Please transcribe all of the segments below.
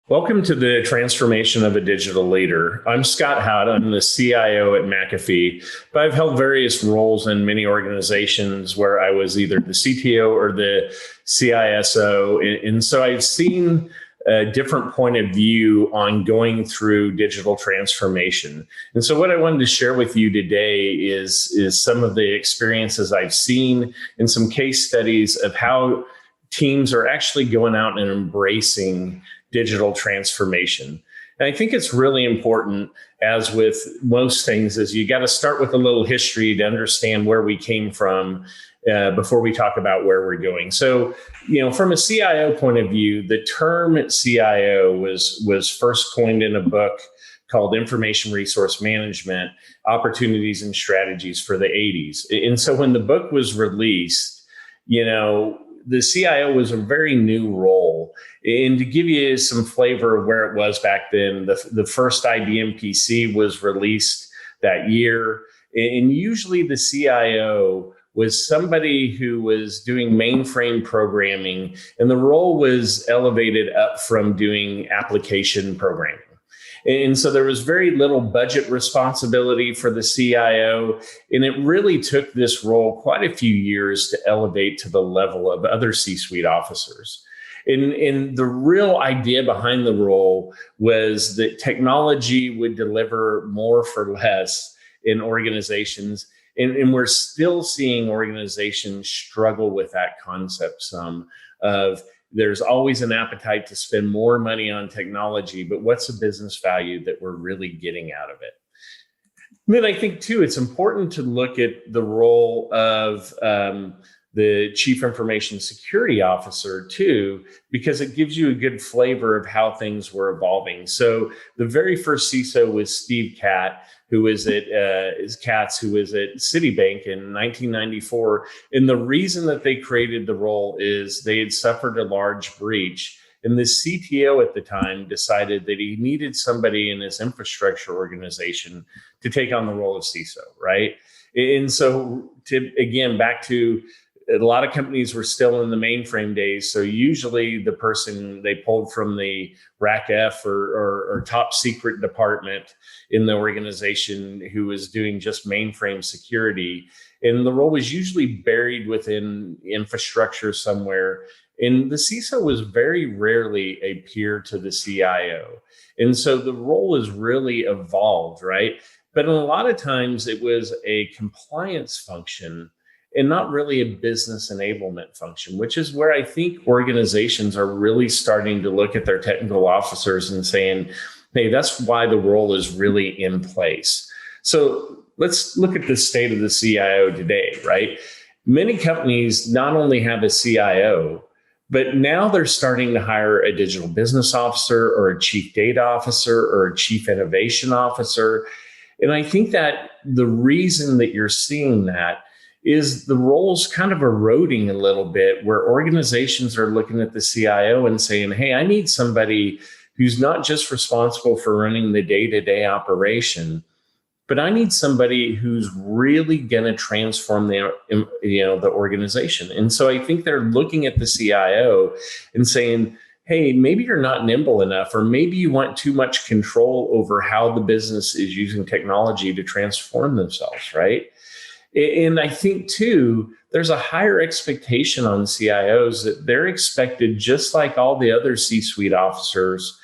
Welcome to the transformation of a digital leader. I'm Scott Howd. I'm the CIO at McAfee, but I've held various roles in many organizations where I was either the CTO or the CISO. And so I've seen a different point of view on going through digital transformation. And so what I wanted to share with you today is some of the experiences I've seen and some case studies of how teams are actually going out and embracing digital transformation. And I think it's really important, as with most things, is you got to start with a little history to understand where we came from before we talk about where we're going. So, from a CIO point of view, the term CIO was first coined in a book called Information Resource Management, Opportunities and Strategies for the 80s. And so when the book was released, the CIO was a very new role. And to give you some flavor of where it was back then, the first IBM PC was released that year. And usually the CIO was somebody who was doing mainframe programming, and the role was elevated up from doing application programming. And so there was very little budget responsibility for the CIO. And it really took this role quite a few years to elevate to the level of other C-suite officers. And the real idea behind the role was that technology would deliver more for less in organizations. And we're still seeing organizations struggle with that concept some of there's always an appetite to spend more money on technology, but what's the business value that we're really getting out of it? And then I think, too, it's important to look at the role of the Chief Information Security Officer, too, because it gives you a good flavor of how things were evolving. So the very first CISO was Steve Katz, who was at Citibank in 1994. And the reason that they created the role is they had suffered a large breach. And the CTO at the time decided that he needed somebody in his infrastructure organization to take on the role of CISO, right? And so, back to a lot of companies were still in the mainframe days. So usually the person they pulled from the RACF or top secret department in the organization who was doing just mainframe security. And the role was usually buried within infrastructure somewhere. And the CISO was very rarely a peer to the CIO. And so the role has really evolved, right? But a lot of times it was a compliance function and not really a business enablement function, which is where I think organizations are really starting to look at their technical officers and saying, hey, that's why the role is really in place. So let's look at the state of the CIO today, right? Many companies not only have a CIO, but now they're starting to hire a digital business officer or a chief data officer or a chief innovation officer. And I think that the reason that you're seeing that is the role's kind of eroding a little bit, where organizations are looking at the CIO and saying, hey, I need somebody who's not just responsible for running the day-to-day operation, but I need somebody who's really going to transform the organization. And so I think they're looking at the CIO and saying, hey, maybe you're not nimble enough, or maybe you want too much control over how the business is using technology to transform themselves, right? And I think, too, there's a higher expectation on CIOs that they're expected, just like all the other C-suite officers,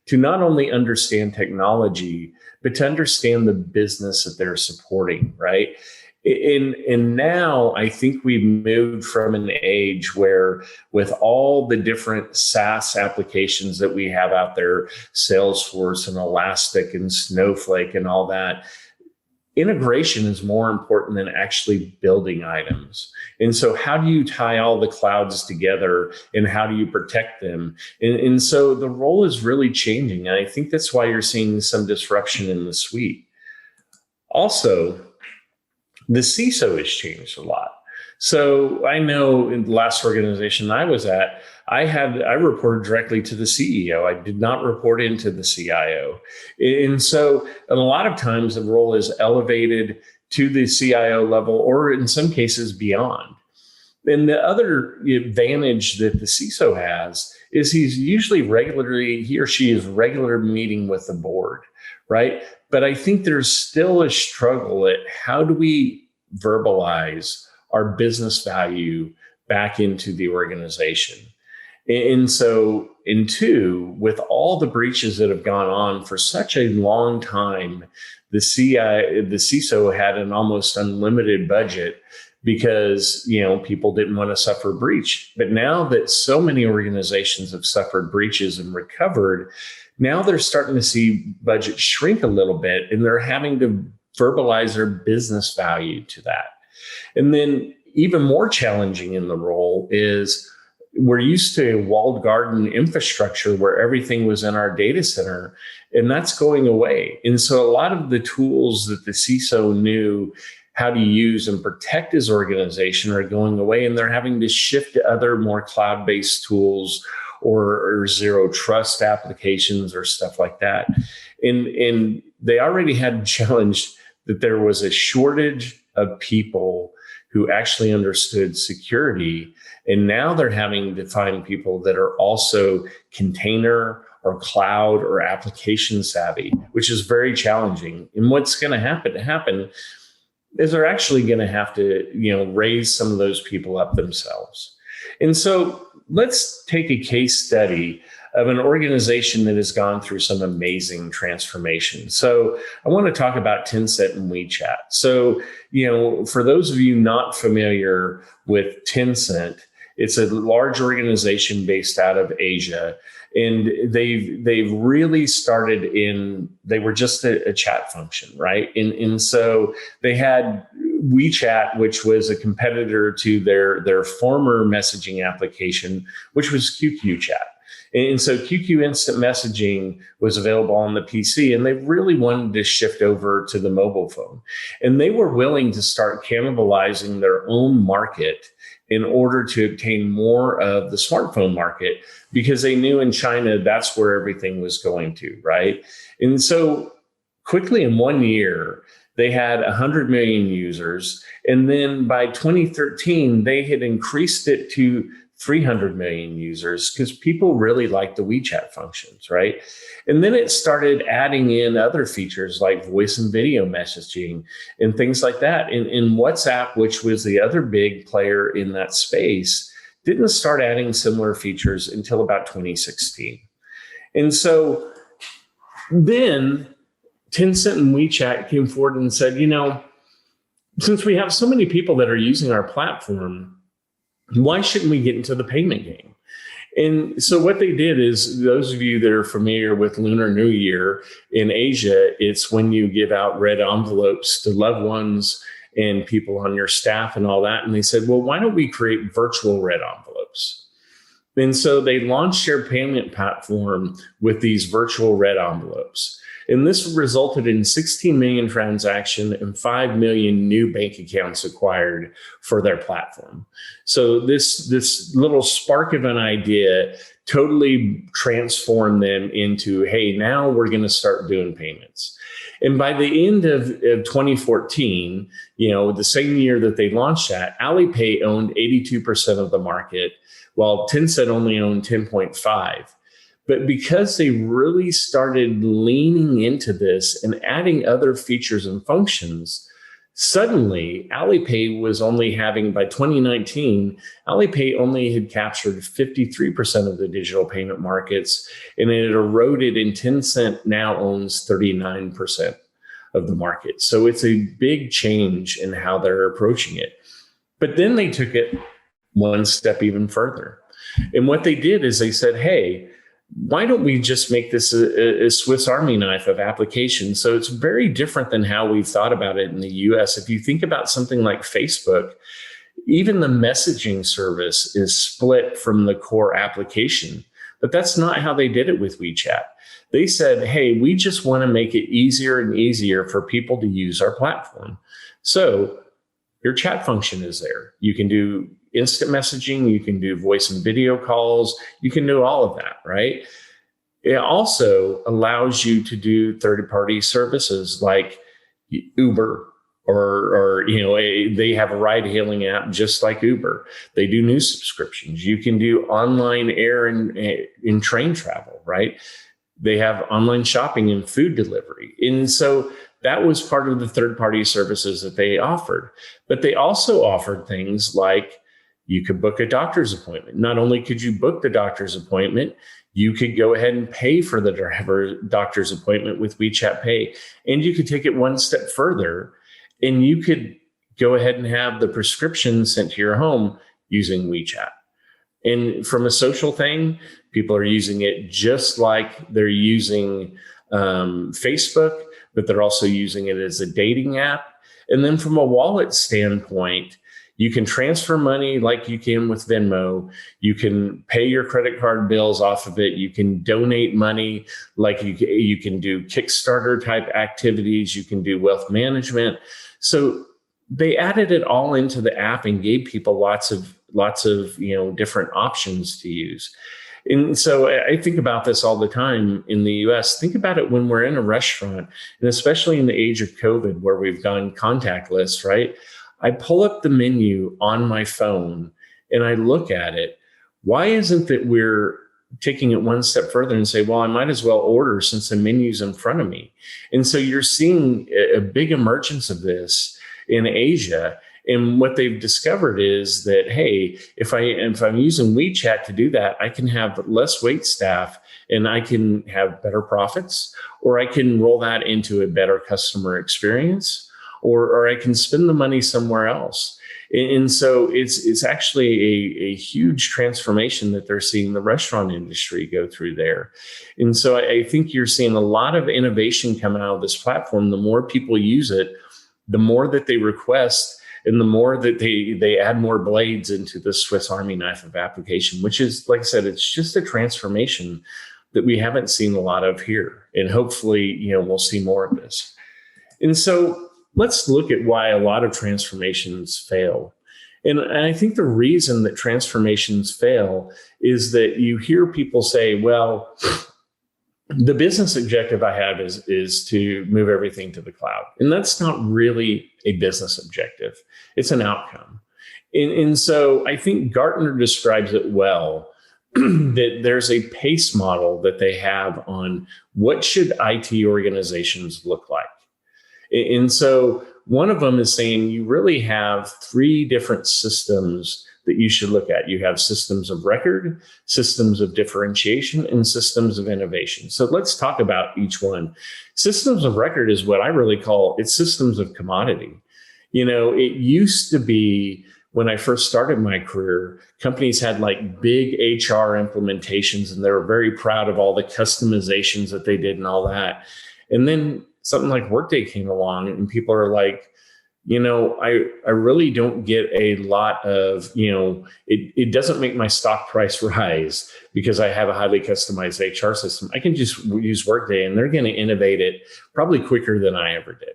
to not only understand technology, but to understand the business that they're supporting, right? And now I think we've moved from an age where, with all the different SaaS applications that we have out there, Salesforce and Elastic and Snowflake and all that, integration is more important than actually building items. And so how do you tie all the clouds together, and how do you protect them? And so the role is really changing. And I think that's why you're seeing some disruption in the suite. Also, the CISO has changed a lot. So I know in the last organization I was at, I reported directly to the CEO. I did not report into the CIO. And so a lot of times the role is elevated to the CIO level, or in some cases beyond. And the other advantage that the CISO has is he or she is regular meeting with the board, right? But I think there's still a struggle at how do we verbalize our business value back into the organization. And so, in two, with all the breaches that have gone on for such a long time, the CISO had an almost unlimited budget because, people didn't want to suffer breach. But now that so many organizations have suffered breaches and recovered, now they're starting to see budgets shrink a little bit, and they're having to verbalize their business value to that. And then even more challenging in the role is we're used to a walled garden infrastructure where everything was in our data center, and that's going away. And so a lot of the tools that the CISO knew how to use and protect his organization are going away, and they're having to shift to other more cloud-based tools or zero trust applications or stuff like that. And they already had challenged that there was a shortage of people who actually understood security. And now they're having to find people that are also container or cloud or application savvy, which is very challenging. And what's going to happen is they're actually going to have to, raise some of those people up themselves. And so let's take a case study of an organization that has gone through some amazing transformation. So I want to talk about Tencent and WeChat. So, for those of you not familiar with Tencent, it's a large organization based out of Asia, and they've really started they were just a chat function, right? And so they had WeChat, which was a competitor to their former messaging application, which was QQ Chat. And so QQ Instant Messaging was available on the PC, and they really wanted to shift over to the mobile phone. And they were willing to start cannibalizing their own market in order to obtain more of the smartphone market, because they knew in China, that's where everything was going to, right? And so quickly in 1 year, they had 100 million users. And then by 2013, they had increased it to 300 million users because people really like the WeChat functions, right? And then it started adding in other features like voice and video messaging and things like that. And WhatsApp, which was the other big player in that space, didn't start adding similar features until about 2016. And so then Tencent and WeChat came forward and said, since we have so many people that are using our platform, why shouldn't we get into the payment game? And so what they did is, those of you that are familiar with Lunar New Year in Asia, it's when you give out red envelopes to loved ones and people on your staff and all that. And they said, well, why don't we create virtual red envelopes? And so they launched their payment platform with these virtual red envelopes. And this resulted in 16 million transactions and 5 million new bank accounts acquired for their platform. So this little spark of an idea totally transformed them into, hey, now we're going to start doing payments. And by the end of 2014, the same year that they launched that, Alipay owned 82% of the market, while Tencent only owned 10.5%. But because they really started leaning into this and adding other features and functions, suddenly Alipay was only having, by 2019, Alipay only had captured 53% of the digital payment markets, and it had eroded, and Tencent now owns 39% of the market. So it's a big change in how they're approaching it. But then they took it one step even further. And what they did is they said, hey, why don't we just make this a Swiss Army knife of applications? So it's very different than how we've thought about it in the US. If you think about something like Facebook, even the messaging service is split from the core application. But that's not how they did it with WeChat. They said, hey, we just want to make it easier and easier for people to use our platform. So your chat function is there. You can do instant messaging, you can do voice and video calls, you can do all of that, right? It also allows you to do third-party services like Uber or they have a ride hailing app just like Uber. They do news subscriptions. You can do online air and train travel, right? They have online shopping and food delivery. And so that was part of the third-party services that they offered. But they also offered things like you could book a doctor's appointment. Not only could you book the doctor's appointment, you could go ahead and pay for the doctor's appointment with WeChat Pay. And you could take it one step further, and you could go ahead and have the prescription sent to your home using WeChat. And from a social thing, people are using it just like they're using Facebook, but they're also using it as a dating app. And then from a wallet standpoint, you can transfer money like you can with Venmo. You can pay your credit card bills off of it. You can donate money like you can do Kickstarter type activities. You can do wealth management. So they added it all into the app and gave people lots of different options to use. And so I think about this all the time in the US. Think about it when we're in a restaurant, and especially in the age of COVID where we've gone contactless, right? I pull up the menu on my phone and I look at it. Why isn't it we're taking it one step further and say, well, I might as well order since the menu's in front of me? And so you're seeing a big emergence of this in Asia. And what they've discovered is that, hey, if I'm using WeChat to do that, I can have less wait staff and I can have better profits, or I can roll that into a better customer experience, or I can spend the money somewhere else. And so it's actually a huge transformation that they're seeing the restaurant industry go through there. And so I think you're seeing a lot of innovation come out of this platform. The more people use it, the more that they request, and the more that they add more blades into the Swiss Army knife of application, which is, like I said, it's just a transformation that we haven't seen a lot of here. And hopefully, we'll see more of this. And so let's look at why a lot of transformations fail. And I think the reason that transformations fail is that you hear people say, well, the business objective I have is to move everything to the cloud. And that's not really a business objective. It's an outcome. And so I think Gartner describes it well, that there's a pace model that they have on what should IT organizations look like. And so one of them is saying you really have three different systems that you should look at. You have systems of record, systems of differentiation, and systems of innovation. So let's talk about each one. Systems of record is what I really call it's systems of commodity. It used to be when I first started my career, companies had like big HR implementations and they were very proud of all the customizations that they did and all that. And then something like Workday came along and people are like, I really don't get a lot of, it doesn't make my stock price rise because I have a highly customized HR system. I can just use Workday and they're going to innovate it probably quicker than I ever did.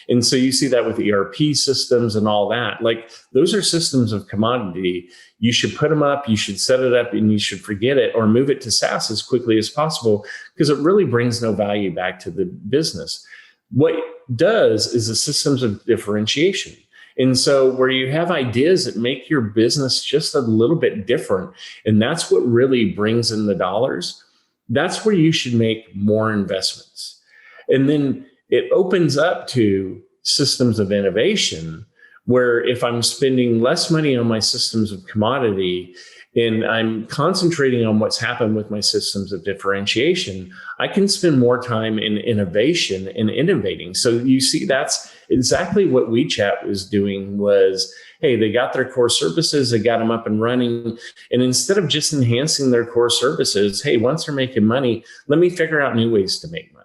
And so you see that with ERP systems and all that. Like those are systems of commodity. You should put them up, you should set it up, and you should forget it or move it to SaaS as quickly as possible because it really brings no value back to the business. What it does is the systems of differentiation. And so where you have ideas that make your business just a little bit different, and that's what really brings in the dollars, that's where you should make more investments. And then it opens up to systems of innovation, where if I'm spending less money on my systems of commodity and I'm concentrating on what's happened with my systems of differentiation, I can spend more time in innovation and innovating. So you see, that's exactly what WeChat was doing was, hey, they got their core services, they got them up and running. And instead of just enhancing their core services, hey, once they're making money, let me figure out new ways to make money.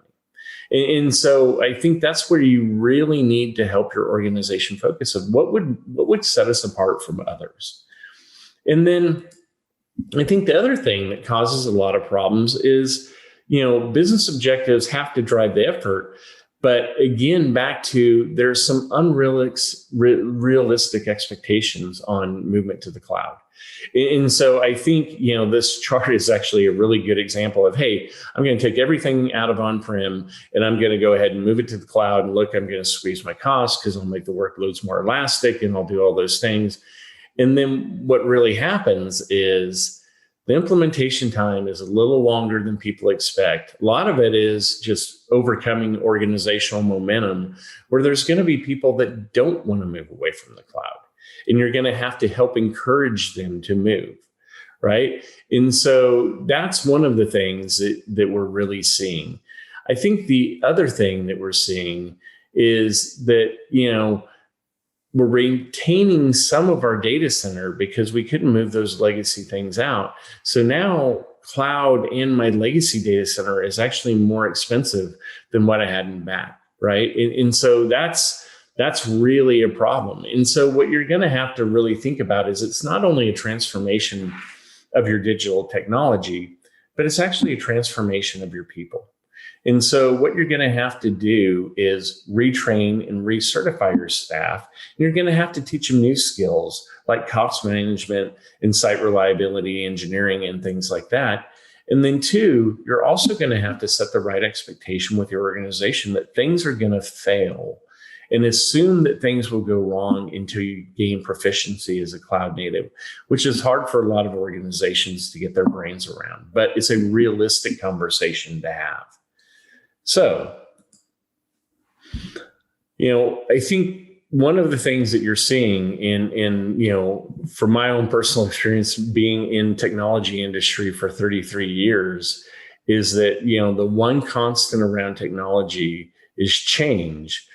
And so I think that's where you really need to help your organization focus on what would set us apart from others. And then I think the other thing that causes a lot of problems is, business objectives have to drive the effort, But again, back to there's some unrealistic expectations on movement to the cloud. And so I think, this chart is actually a really good example of, hey, I'm going to take everything out of on-prem and I'm going to go ahead and move it to the cloud. And look, I'm going to squeeze my costs because I'll make the workloads more elastic and I'll do all those things. And then what really happens is the implementation time is a little longer than people expect. A lot of it is just overcoming organizational momentum, where there's going to be people that don't want to move away from the cloud. And you're going to have to help encourage them to move, right? And so that's one of the things that we're really seeing. I think the other thing that we're seeing is that, we're retaining some of our data center because we couldn't move those legacy things out. So now cloud and my legacy data center is actually more expensive than what I had in back, right? And so that's really a problem. And so what you're going to have to really think about is it's not only a transformation of your digital technology, but it's actually a transformation of your people. And so what you're going to have to do is retrain and recertify your staff. And you're going to have to teach them new skills like cost management and site reliability engineering and things like that. And then two, you're also going to have to set the right expectation with your organization that things are going to fail, and assume that things will go wrong until you gain proficiency as a cloud native, which is hard for a lot of organizations to get their brains around, but it's a realistic conversation to have. So, I think one of the things that you're seeing in from my own personal experience being in technology industry for 33 years is that, the one constant around technology is change,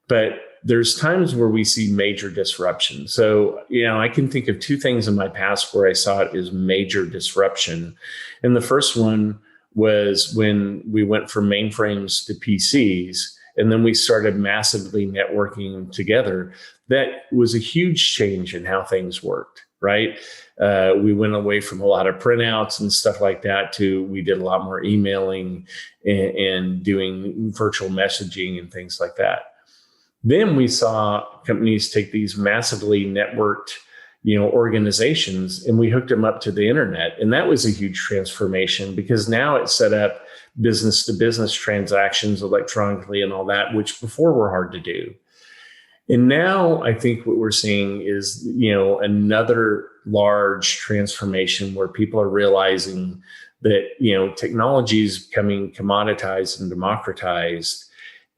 but there's times where we see major disruption. So, I can think of two things in my past where I saw it as major disruption. And the first one was when we went from mainframes to PCs, and then we started massively networking together. That was a huge change in how things worked, right? We went away from a lot of printouts and stuff like that to we did a lot more emailing and doing virtual messaging and things like that. Then we saw companies take these massively networked organizations, and we hooked them up to the internet. And that was a huge transformation because now it set up business to business transactions electronically and all that, which before were hard to do. And now I think what we're seeing is, another large transformation where people are realizing that, technology is becoming commoditized and democratized.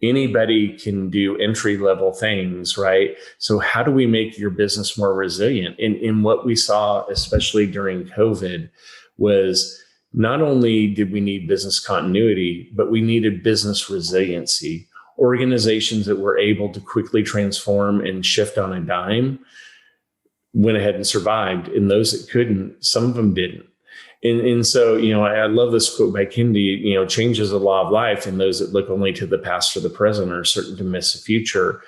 Anybody can do entry-level things, right? So how do we make your business more resilient? And what we saw, especially during COVID, was not only did we need business continuity, but we needed business resiliency. Organizations that were able to quickly transform and shift on a dime went ahead and survived. And those that couldn't, some of them didn't. And so, I love this quote by Kendi, change is the law of life, and those that look only to the past or the present are certain to miss the future.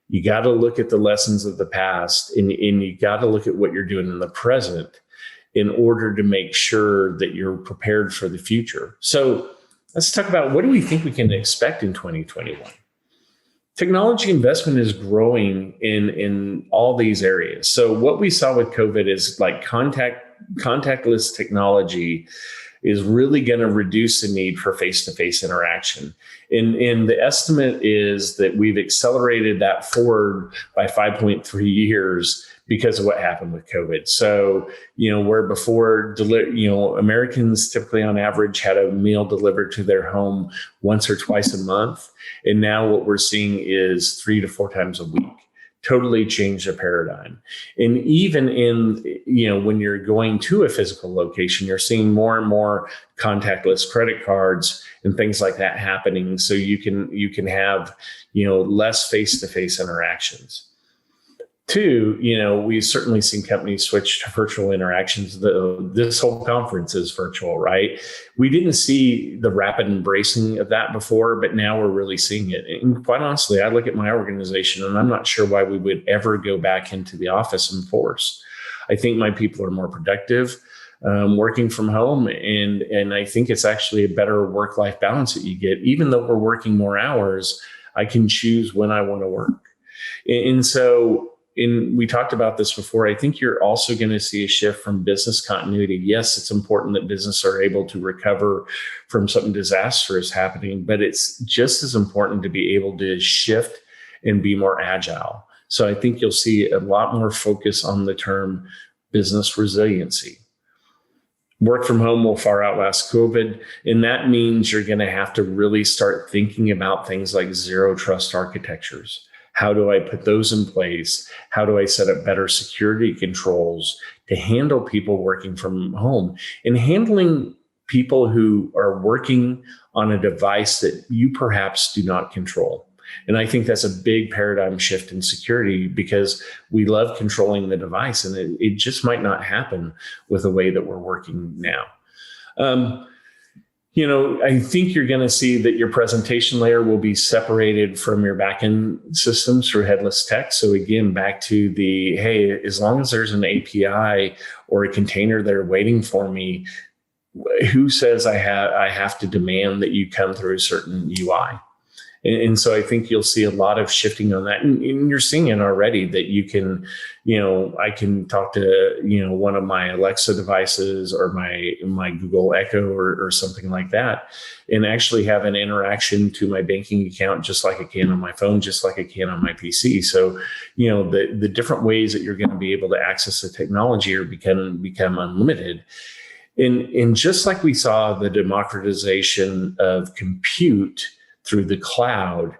You got to look at the lessons of the past, and you got to look at what you're doing in the present in order to make sure that you're prepared for the future. So let's talk about what do we think we can expect in 2021? Technology investment is growing in all these areas. So what we saw with COVID is like contactless technology is really going to reduce the need for face-to-face interaction. And the estimate is that we've accelerated that forward by 5.3 years because of what happened with COVID. So, where before, Americans typically on average had a meal delivered to their home once or twice a month. And now what we're seeing is 3 to 4 times a week. Totally changed the paradigm. And even in, when you're going to a physical location, you're seeing more and more contactless credit cards and things like that happening. So you can have, less face-to-face interactions. Two, we've certainly seen companies switch to virtual interactions. This whole conference is virtual, right? We didn't see the rapid embracing of that before, but now we're really seeing it. And quite honestly, I look at my organization and I'm not sure why we would ever go back into the office in force. I think my people are more productive working from home. And I think it's actually a better work-life balance that you get. Even though we're working more hours, I can choose when I want to work. And so, we talked about this before. I think you're also going to see a shift from business continuity. Yes, it's important that business are able to recover from something disastrous happening, but it's just as important to be able to shift and be more agile. So I think you'll see a lot more focus on the term business resiliency. Work from home will far outlast COVID. And that means you're going to have to really start thinking about things like zero trust architectures. How do I put those in place? How do I set up better security controls to handle people working from home and handling people who are working on a device that you perhaps do not control? And I think that's a big paradigm shift in security, because we love controlling the device, and it just might not happen with the way that we're working now. I think you're going to see that your presentation layer will be separated from your backend systems through headless tech. So again, back to the, hey, as long as there's an API or a container there waiting for me, who says I have to demand that you come through a certain UI? And so I think you'll see a lot of shifting on that. And you're seeing it already, that you can, I can talk to, one of my Alexa devices or my Google Echo or something like that, and actually have an interaction to my banking account, just like I can on my phone, just like I can on my PC. So, the different ways that you're going to be able to access the technology are become unlimited. And just like we saw the democratization of compute through the cloud,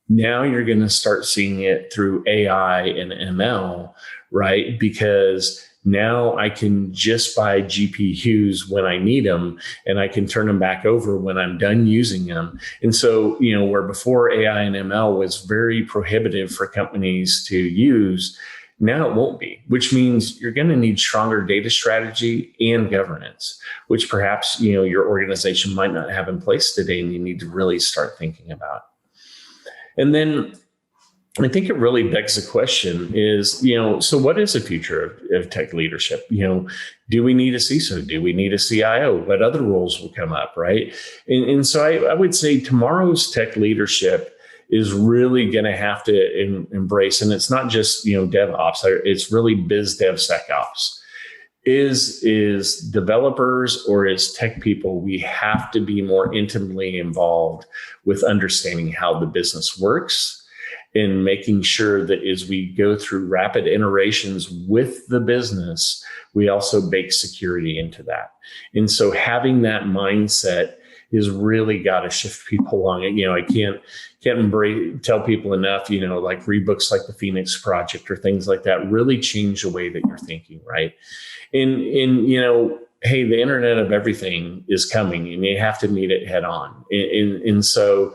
now you're going to start seeing it through AI and ML, right? Because now I can just buy GPUs when I need them, and I can turn them back over when I'm done using them. And so, where before AI and ML was very prohibitive for companies to use, now it won't be, which means you're going to need stronger data strategy and governance, which perhaps, your organization might not have in place today, and you need to really start thinking about. And then I think it really begs the question is, so what is the future of tech leadership? Do we need a CISO? Do we need a CIO? What other roles will come up, right? And so I would say tomorrow's tech leadership is really going to have to embrace, and it's not just DevOps, it's really biz dev SecOps. Is developers or is tech people, we have to be more intimately involved with understanding how the business works, and making sure that as we go through rapid iterations with the business, we also bake security into that. And so having that mindset is really got to shift people along. I can't tell people enough, like read books like the Phoenix Project or things like that really change the way that you're thinking, right? And hey, the Internet of Everything is coming, and you have to meet it head on. And so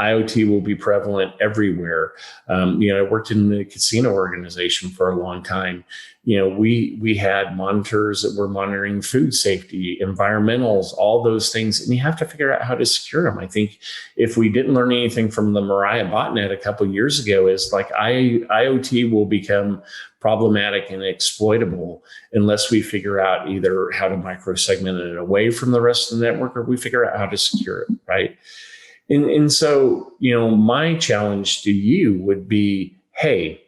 IoT will be prevalent everywhere. I worked in the casino organization for a long time. We had monitors that were monitoring food safety, environmentals, all those things, and you have to figure out how to secure them. I think if we didn't learn anything from the Mariah botnet a couple of years ago, is like IoT will become problematic and exploitable unless we figure out either how to micro-segment it away from the rest of the network, or we figure out how to secure it, right? And so, my challenge to you would be, hey,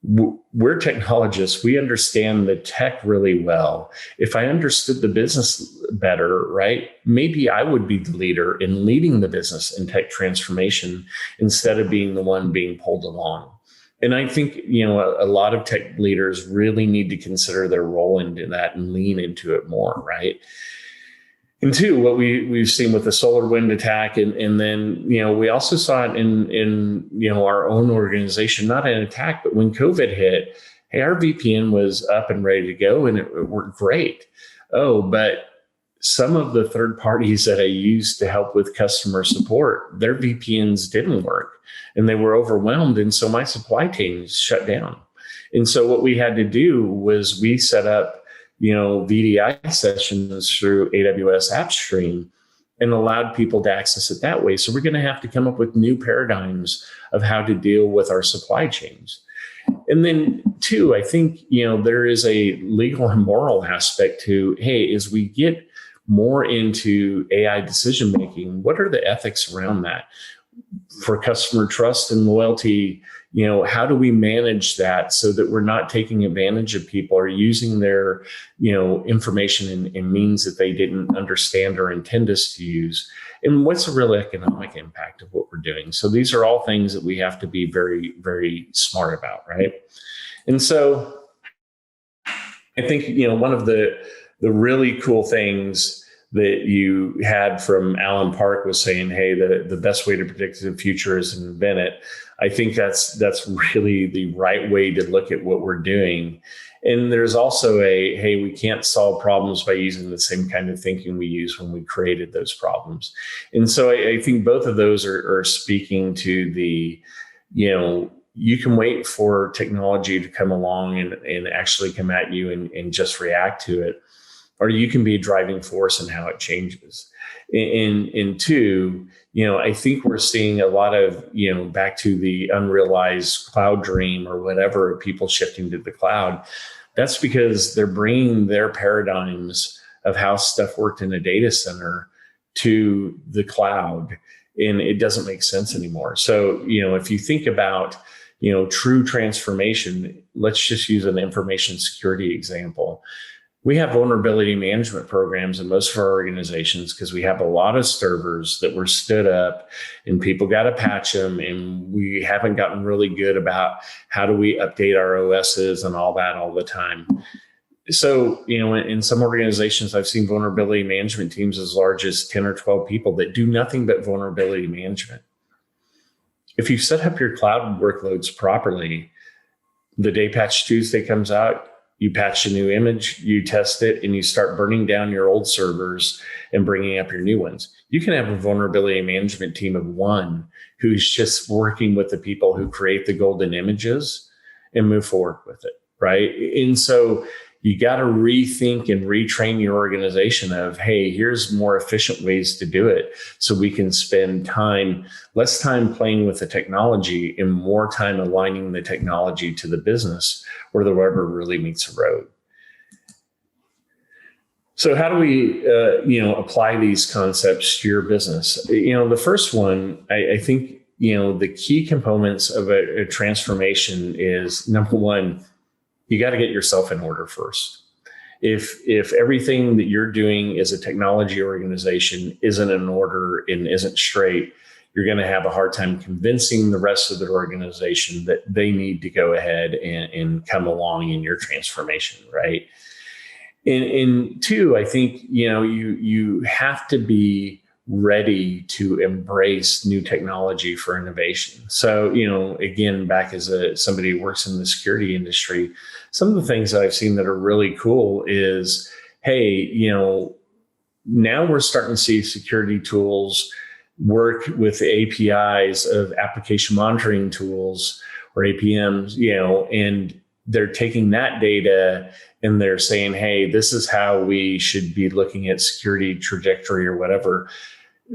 we're technologists. We understand the tech really well. If I understood the business better, right, maybe I would be the leader in leading the business in tech transformation instead of being the one being pulled along. And I think, a lot of tech leaders really need to consider their role into that and lean into it more, right? And two, what we've seen with the SolarWinds attack, and then we also saw it in our own organization, not an attack, but when COVID hit, hey, our VPN was up and ready to go, and it worked great. Oh, but some of the third parties that I used to help with customer support, their VPNs didn't work, and they were overwhelmed, and so my supply chain shut down. And so what we had to do was we set up VDI sessions through AWS AppStream and allowed people to access it that way. So we're going to have to come up with new paradigms of how to deal with our supply chains. And then two, I think, there is a legal and moral aspect to, hey, as we get more into AI decision-making, what are the ethics around that? for customer trust and loyalty, how do we manage that so that we're not taking advantage of people or using their, information in means that they didn't understand or intend us to use? And what's the real economic impact of what we're doing? So these are all things that we have to be very, very smart about, right? And so I think, one of the really cool things that you had from Alan Park was saying, hey, the best way to predict the future is to invent it. I think that's really the right way to look at what we're doing. And there's also hey, we can't solve problems by using the same kind of thinking we used when we created those problems. And so I think both of those are speaking to the, you can wait for technology to come along and actually come at you and just react to it, or you can be a driving force in how it changes. And two, I think we're seeing a lot of, back to the unrealized cloud dream or whatever, people shifting to the cloud. That's because they're bringing their paradigms of how stuff worked in a data center to the cloud, and it doesn't make sense anymore. So, if you think about, true transformation, let's just use an information security example. We have vulnerability management programs in most of our organizations because we have a lot of servers that were stood up and people got to patch them. And we haven't gotten really good about how do we update our OSs and all that all the time. So, in some organizations, I've seen vulnerability management teams as large as 10 or 12 people that do nothing but vulnerability management. If you set up your cloud workloads properly, the day Patch Tuesday comes out, you patch a new image, you test it, and you start burning down your old servers and bringing up your new ones. You can have a vulnerability management team of one who's just working with the people who create the golden images and move forward with it, right? And so you got to rethink and retrain your organization of, hey, here's more efficient ways to do it so we can spend less time playing with the technology and more time aligning the technology to the business where the rubber really meets the road. So how do we, apply these concepts to your business? The first one, I think, the key components of a transformation is, number one, you got to get yourself in order first. If everything that you're doing as a technology organization isn't in order and isn't straight, you're going to have a hard time convincing the rest of the organization that they need to go ahead and come along in your transformation, right? And two, I think, you have to be ready to embrace new technology for innovation. So, again, back as somebody who works in the security industry, some of the things that I've seen that are really cool is, hey, now we're starting to see security tools work with the APIs of application monitoring tools or APMs, and they're taking that data and they're saying, hey, this is how we should be looking at security trajectory or whatever.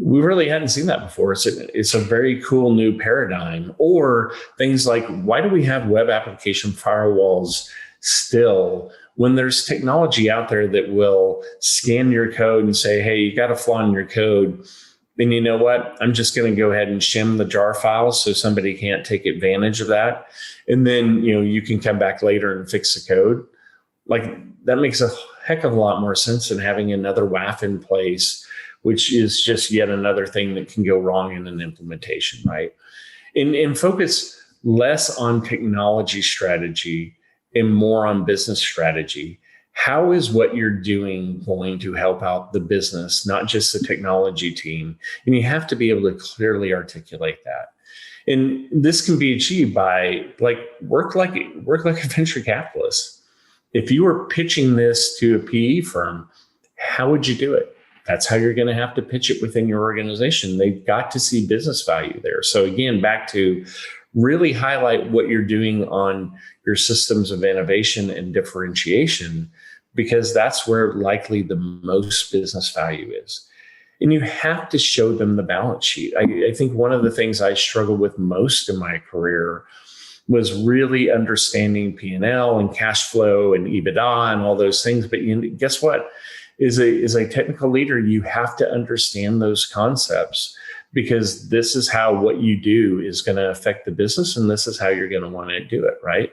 We really hadn't seen that before. It's a very cool new paradigm. Or things like, why do we have web application firewalls still when there's technology out there that will scan your code and say, hey, you got a flaw in your code? Then you know what? I'm just going to go ahead and shim the jar files so somebody can't take advantage of that. And then, you can come back later and fix the code. Like, that makes a heck of a lot more sense than having another WAF in place, which is just yet another thing that can go wrong in an implementation, right? And focus less on technology strategy and more on business strategy. How is what you're doing going to help out the business, not just the technology team? And you have to be able to clearly articulate that. And this can be achieved by work like a venture capitalist. If you were pitching this to a PE firm, how would you do it? That's how you're going to have to pitch it within your organization. They've got to see business value there. So again, back to really highlight what you're doing on your systems of innovation and differentiation, because that's where likely the most business value is. And you have to show them the balance sheet. I think one of the things I struggled with most in my career was really understanding P&L and cash flow and EBITDA and all those things. But guess what? As a technical leader, you have to understand those concepts because this is how what you do is going to affect the business, and this is how you're going to want to do it, right?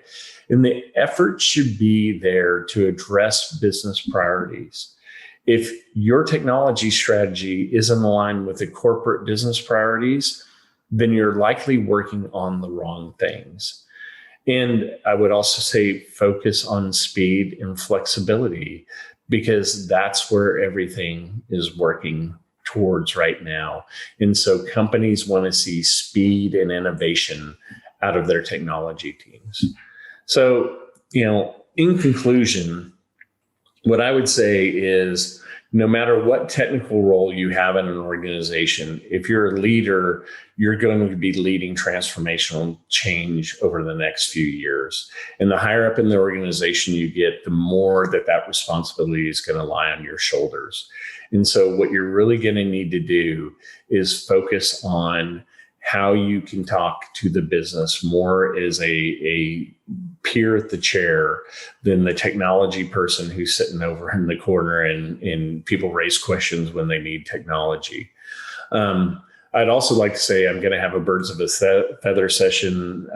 And the effort should be there to address business priorities. If your technology strategy isn't aligned with the corporate business priorities, then you're likely working on the wrong things. And I would also say focus on speed and flexibility, because that's where everything is working towards right now. And so companies want to see speed and innovation out of their technology teams. So, in conclusion, what I would say is no matter what technical role you have in an organization, if you're a leader, you're going to be leading transformational change over the next few years. And the higher up in the organization you get, the more that responsibility is going to lie on your shoulders. And so what you're really going to need to do is focus on how you can talk to the business more as a peer at the chair than the technology person who's sitting over in the corner and people raise questions when they need technology. I'd also like to say I'm going to have a birds of a feather session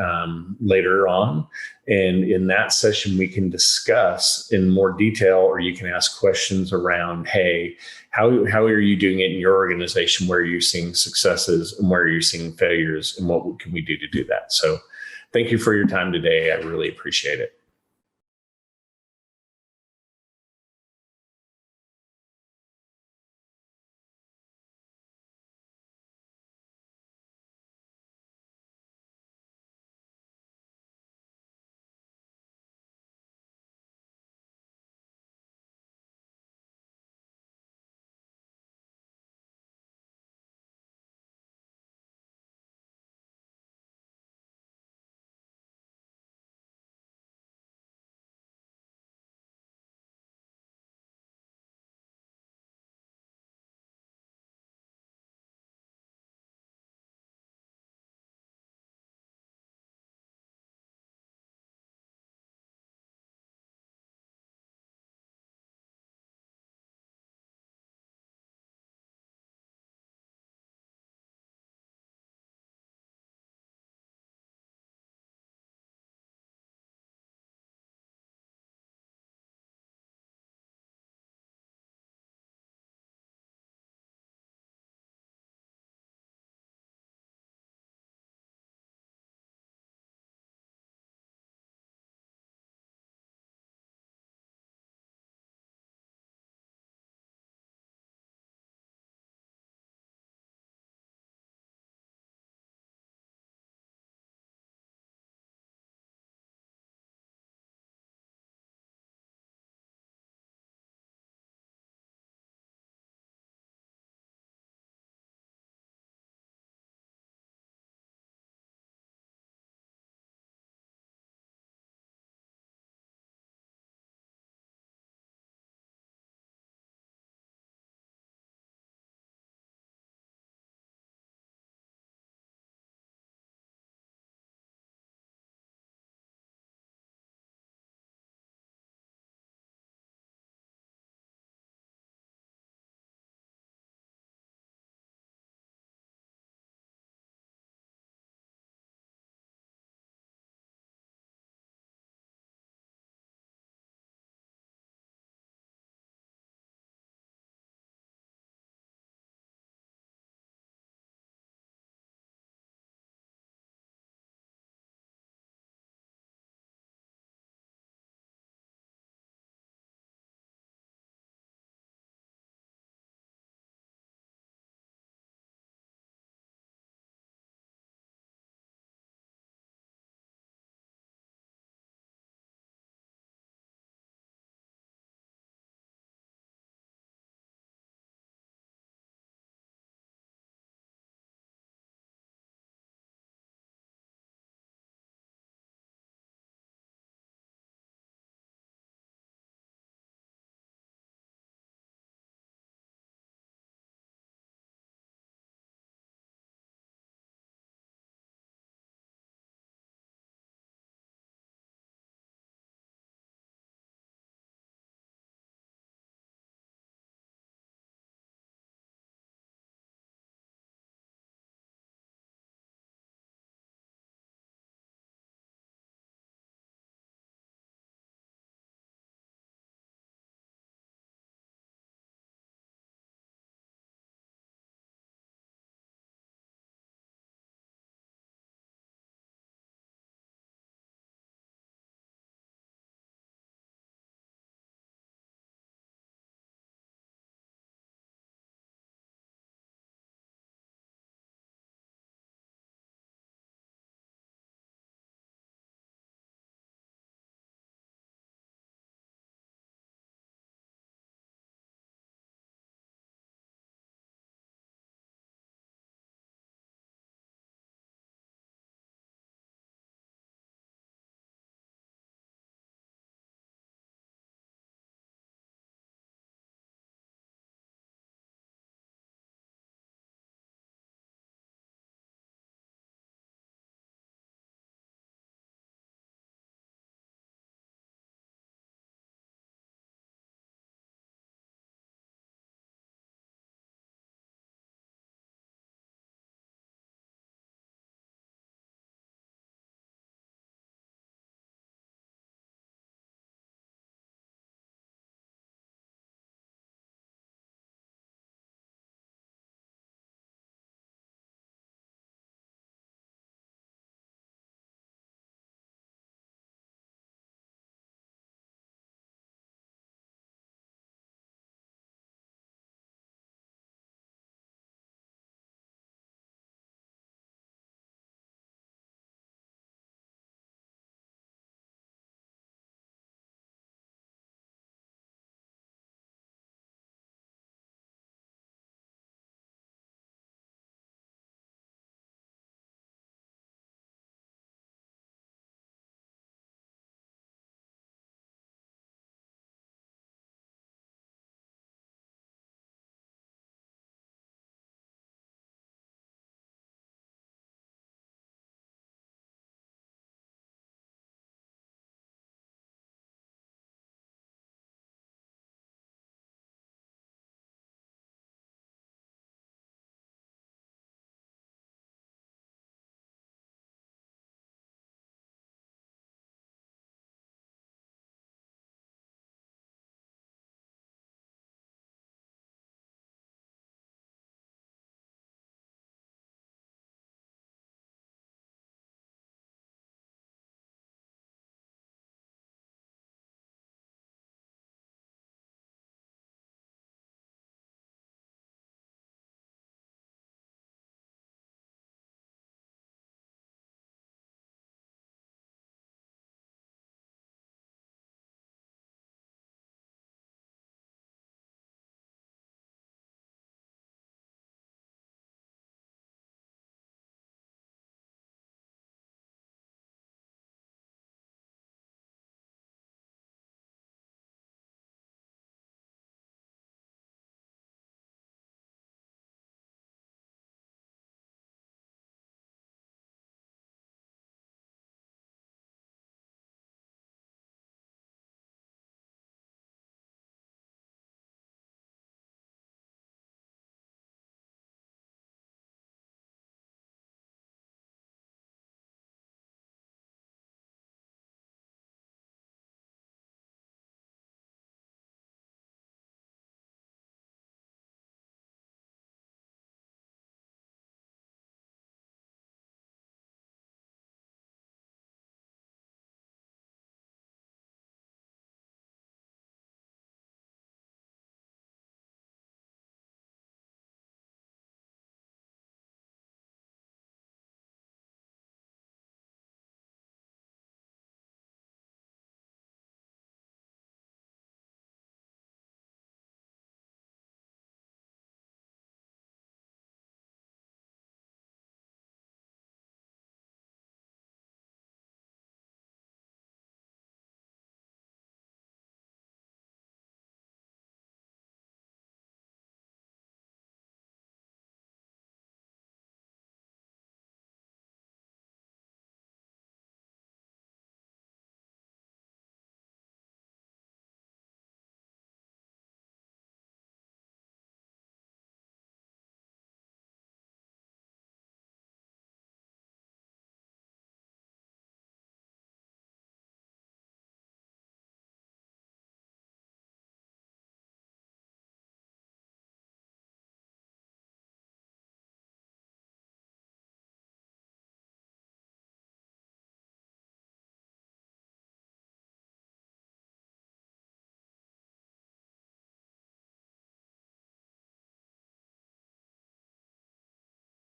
later on. And in that session, we can discuss in more detail, or you can ask questions around, hey, how are you doing it in your organization? Where are you seeing successes and where are you seeing failures? And what can we do to do that? So thank you for your time today. I really appreciate it.